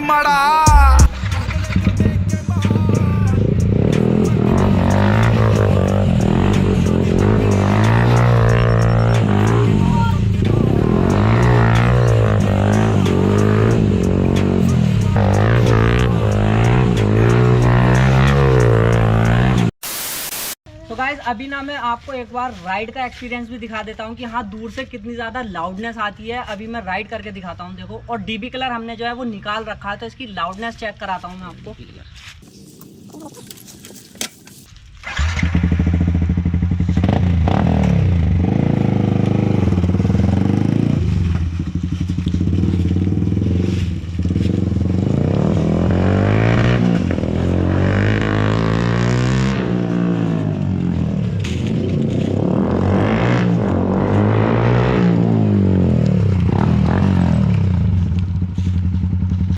माड़ा। तो गाइज अभी ना मैं आपको एक बार राइड का एक्सपीरियंस भी दिखा देता हूँ कि हाँ दूर से कितनी ज़्यादा लाउडनेस आती है। अभी मैं राइड करके दिखाता हूँ, देखो। और डीबी कलर हमने जो है वो निकाल रखा है, तो इसकी लाउडनेस चेक कराता हूँ मैं आपको।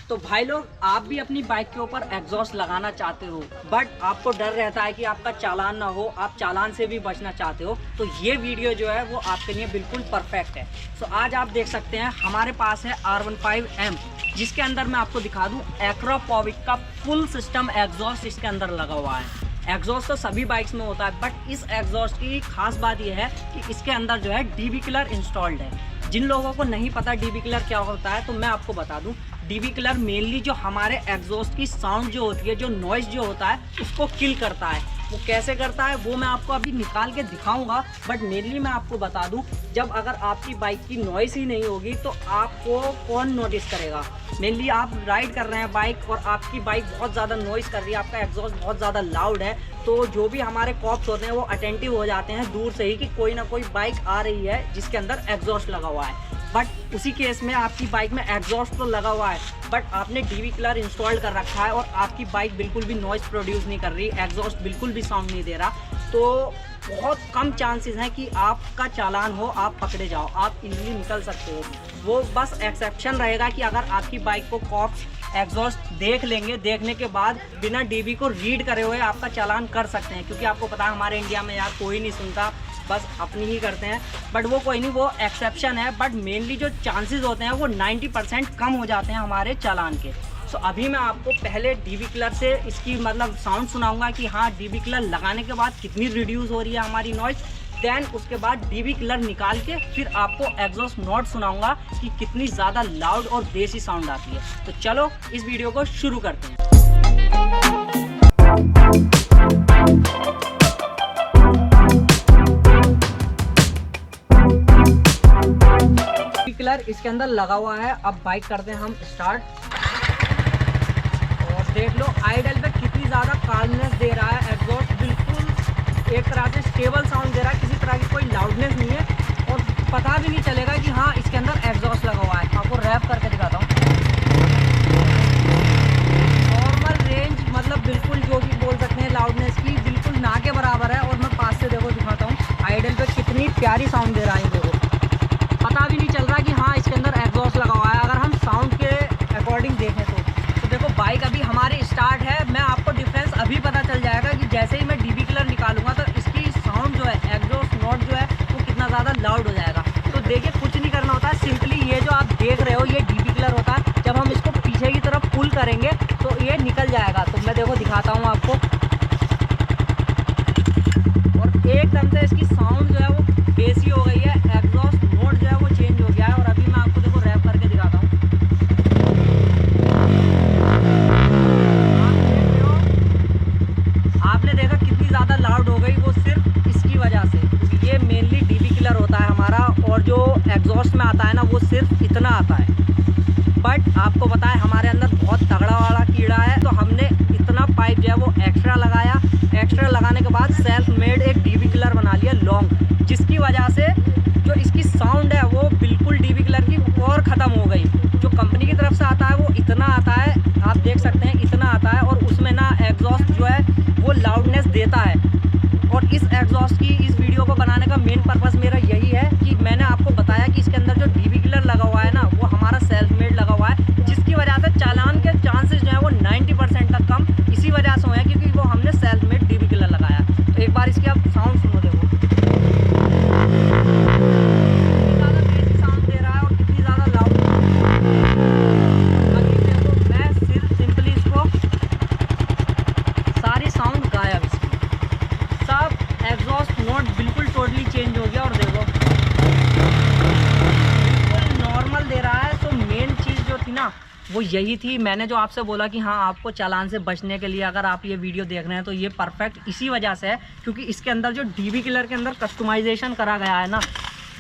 तो भाई लोग, आप भी अपनी बाइक के ऊपर एग्जॉस्ट लगाना चाहते हो बट आपको डर रहता है कि आपका चालान ना हो, आप चालान से भी बचना चाहते हो, तो ये वीडियो जो है वो आपके लिए बिल्कुल परफेक्ट है। सो आज आप देख सकते हैं हमारे पास है R15M, जिसके अंदर मैं आपको दिखा दूं एक्रोपोविक का फुल सिस्टम एग्जॉस्ट इसके अंदर लगा हुआ है। एग्जॉस्ट तो सभी बाइक्स में होता है बट इस एग्जॉस्ट की खास बात यह है कि इसके अंदर जो है डीबी किलर इंस्टॉल्ड है। जिन लोगों को नहीं पता डीबी किलर क्या होता है तो मैं आपको बता दूं, डीबी किलर मेनली जो हमारे एग्जॉस्ट की साउंड जो होती है, जो नॉइज जो होता है, उसको किल करता है। वो कैसे करता है वो मैं आपको अभी निकाल के दिखाऊंगा, बट मेनली मैं आपको बता दूं, जब अगर आपकी बाइक की नॉइज ही नहीं होगी तो आपको कौन नोटिस करेगा। मेनली आप राइड कर रहे हैं बाइक और आपकी बाइक बहुत ज़्यादा नॉइज कर रही है, आपका एग्जॉस्ट बहुत ज़्यादा लाउड है, तो जो भी हमारे कॉप्स होते हैं वो अटेंटिव हो जाते हैं दूर से ही कि कोई ना कोई बाइक आ रही है जिसके अंदर एग्जॉस्ट लगा हुआ है। बट उसी केस में आपकी बाइक में एग्जॉस्ट तो लगा हुआ है बट आपने डीबी किलर इंस्टॉल कर रखा है और आपकी बाइक बिल्कुल भी नॉइज़ प्रोड्यूस नहीं कर रही, एग्जॉस्ट बिल्कुल भी साउंड नहीं दे रहा, तो बहुत कम चांसेस हैं कि आपका चालान हो, आप पकड़े जाओ, आप इजीली निकल सकते हो। वो बस एक्सेप्शन रहेगा कि अगर आपकी बाइक को कॉप्स एग्जॉस्ट देख लेंगे, देखने के बाद बिना डीबी को रीड करे हुए आपका चालान कर सकते हैं, क्योंकि आपको पता है हमारे इंडिया में यार कोई नहीं सुनता, बस अपनी ही करते हैं। बट वो कोई नहीं, वो एक्सेप्शन है, बट मेनली जो चांसेस होते हैं वो 90% कम हो जाते हैं हमारे चालान के। सो अभी मैं आपको पहले डीबी किलर से इसकी मतलब साउंड सुनाऊंगा कि हाँ डीबी किलर लगाने के बाद कितनी रिड्यूस हो रही है हमारी नॉइज़, देन उसके बाद डीबी किलर निकाल के फिर आपको एग्जॉस्ट नोट सुनाऊंगा कि कितनी ज़्यादा लाउड और बेसी साउंड आती है। तो चलो इस वीडियो को शुरू करते हैं। किलर इसके अंदर लगा हुआ है, अब बाइक करते हैं हम स्टार्ट और देख लो आइडल पे कितनी ज़्यादा काल्मनेस दे रहा है एग्जॉस्ट, बिल्कुल एक तरह से स्टेबल साउंड दे रहा है, किसी तरह की कोई लाउडनेस नहीं है और पता भी नहीं चलेगा कि हाँ इसके अंदर एग्जॉस्ट लगा हुआ है। आपको रैप करके दिखाता हूँ। नॉर्मल रेंज मतलब बिल्कुल जो भी बोल सकते हैं लाउडनेस की बिल्कुल ना के बराबर है और मैं पास से देखो दिखाता हूँ आइडल पे कितनी प्यारी साउंड दे रहा है। देखो पता भी नहीं चल रहा कि हाँ इसके अंदर एग्जॉस्ट लगा हुआ है। अगर हम साउंड के अकॉर्डिंग देखें तो देखो बाइक अभी हमारी स्टार्ट है, मैं आपको डिफरेंस अभी पता चल जाएगा कि जैसे ही मैं डीबी किलर निकालूंगा तो इसकी साउंड जो है एग्जॉस्ट नोट जो है वो कितना ज़्यादा लाउड हो जाएगा। तो देखिए कुछ नहीं करना होता है, सिंपली ये जो आप देख रहे हो ये डीबी किलर होता है, जब हम इसको पीछे की तरफ पुल करेंगे तो ये निकल जाएगा। तो मैं देखो दिखाता हूँ आपको, और एकदम से इसकी साउंड जो है वो बेसी हो गई है, एग्जॉस्ट नोट जो है वो चेंज हो गया है। और अभी मैं आपको देखो रैप करके दिखाता हूँ। आप देख रहे हो, आपने देखा कितनी ज़्यादा लाउड हो गई, वो सिर्फ इसकी वजह से, क्योंकि ये मेनली डीबी किलर होता है हमारा और जो एग्जॉस्ट में आता है ना वो सिर्फ इतना आता है। बट आपको पता है हमारे अंदर बहुत तगड़ा वाला कीड़ा है, तो हमने इतना पाइप जो है वो एक्स्ट्रा लगाया, एक्स्ट्रा लगाने के बाद सेल्फ मेड एक डीबी किलर बना लिया लॉन्ग, जिसकी वजह से जो इसकी साउंड है वो बिल्कुल डीबी किलर की और ख़त्म हो गई। जो कंपनी की तरफ से आता है वो इतना आता है, आप देख सकते हैं इतना आता है, और उसमें ना एग्जॉस्ट जो है वो लाउडनेस देता है। और इस एग्जॉस्ट की इस वीडियो को बनाने का मेन पर्पस मेरा यही है कि मैंने आपको बताया कि इसके अंदर जो डीबी किलर लगा हुआ है ना वो हमारा सेल्फ मेड लगा हुआ है, जिसकी वजह से चालान के चांसेस जो है वो 90% तक कम इसी वजह से हुए हैं, क्योंकि वो हमने सेल्फ मेड डीबी किलर लगाया। तो एक बार इसकी आप साउंड सुनो, देखो कितनी ज़्यादा बेसी साउंड दे रहा है और कितनी ज़्यादा लाउड। अभी देखो मैं चेंज हो गया और देखो नॉर्मल दे रहा है। तो मेन चीज़ जो थी ना वो यही थी, मैंने जो आपसे बोला कि हाँ आपको चालान से बचने के लिए अगर आप ये वीडियो देख रहे हैं तो ये परफेक्ट इसी वजह से है क्योंकि इसके अंदर जो डीबी किलर के अंदर कस्टमाइजेशन करा गया है ना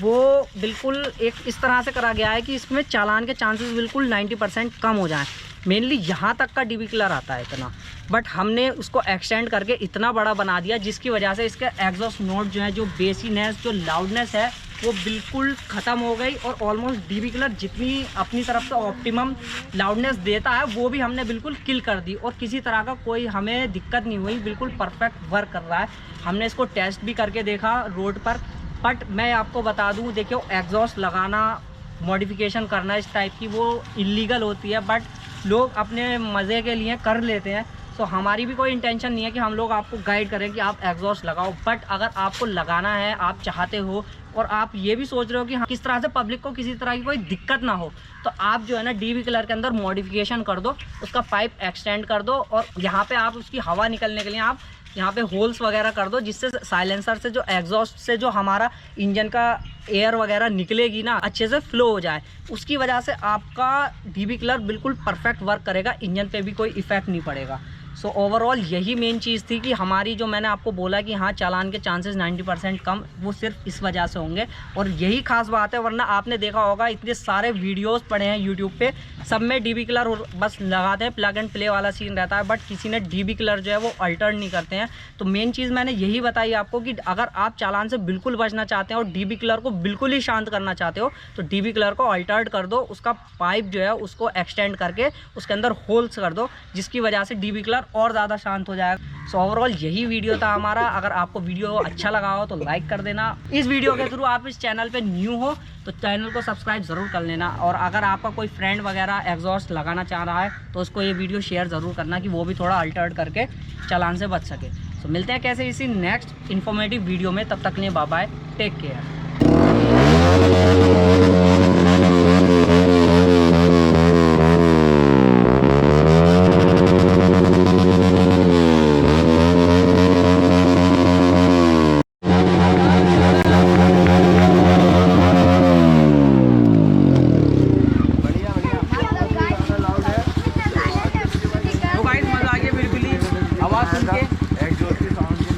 वो बिल्कुल एक इस तरह से करा गया है कि इसमें चालान के चांसेस बिल्कुल 90% कम हो जाएं। मेनली यहाँ तक का डीबी किलर आता है इतना, बट हमने उसको एक्सटेंड करके इतना बड़ा बना दिया जिसकी वजह से इसके एग्जॉस्ट नोट जो है, जो बेसीनेस, जो लाउडनेस है वो बिल्कुल ख़त्म हो गई और ऑलमोस्ट डीबी किलर जितनी अपनी तरफ से ऑप्टिमम लाउडनेस देता है वो भी हमने बिल्कुल किल कर दी और किसी तरह का कोई हमें दिक्कत नहीं हुई, बिल्कुल परफेक्ट वर्क कर रहा है। हमने इसको टेस्ट भी करके देखा रोड पर, बट मैं आपको बता दूं देखियो एग्जॉस्ट लगाना, मॉडिफिकेशन करना इस टाइप की वो इलीगल होती है, बट लोग अपने मज़े के लिए कर लेते हैं। तो हमारी भी कोई इंटेंशन नहीं है कि हम लोग आपको गाइड करें कि आप एग्जॉस्ट लगाओ, बट अगर आपको लगाना है, आप चाहते हो और आप ये भी सोच रहे हो कि हाँ किस तरह से पब्लिक को किसी तरह की कोई दिक्कत ना हो, तो आप जो है ना डीबी किलर के अंदर मॉडिफिकेशन कर दो, उसका पाइप एक्सटेंड कर दो और यहाँ पे आप उसकी हवा निकलने के लिए आप यहाँ पे होल्स वगैरह कर दो जिससे साइलेंसर से जो एग्जॉस्ट से जो हमारा इंजन का एयर वगैरह निकलेगी ना अच्छे से फ्लो हो जाए, उसकी वजह से आपका डीबी किलर बिल्कुल परफेक्ट वर्क करेगा, इंजन पे भी कोई इफेक्ट नहीं पड़ेगा। सो ओवरऑल यही मेन चीज़ थी कि हमारी जो मैंने आपको बोला कि हाँ चालान के चांसेस 90% कम, वो सिर्फ इस वजह से होंगे और यही खास बात है। वरना आपने देखा होगा इतने सारे वीडियोस पड़े हैं यूट्यूब पे, सब में डीबी किलर बस लगाते हैं, प्लग एंड प्ले वाला सीन रहता है, बट किसी ने डीबी किलर जो है वो अल्टर नहीं करते हैं। तो मेन चीज़ मैंने यही बताई आपको कि अगर आप चालान से बिल्कुल बचना चाहते हैं और डीबी किलर को बिल्कुल ही शांत करना चाहते हो तो डीबी किलर को अल्टर्ड कर दो, उसका पाइप जो है उसको एक्सटेंड करके उसके अंदर होल्स कर दो जिसकी वजह से डीबी किलर और ज़्यादा शांत हो जाएगा। सो ओवरऑल यही वीडियो था हमारा। अगर आपको वीडियो अच्छा लगा हो तो लाइक कर देना। इस वीडियो के थ्रू आप इस चैनल पे न्यू हो तो चैनल को सब्सक्राइब ज़रूर कर लेना और अगर आपका कोई फ्रेंड वगैरह एग्जॉस्ट लगाना चाह रहा है तो उसको ये वीडियो शेयर ज़रूर करना कि वो भी थोड़ा अल्टर्ड करके चालान से बच सके। सो मिलते हैं कैसे इसी नेक्स्ट इन्फॉर्मेटिव वीडियो में, तब तक के लिए बाय बाय, टेक केयर। आवाज सुन के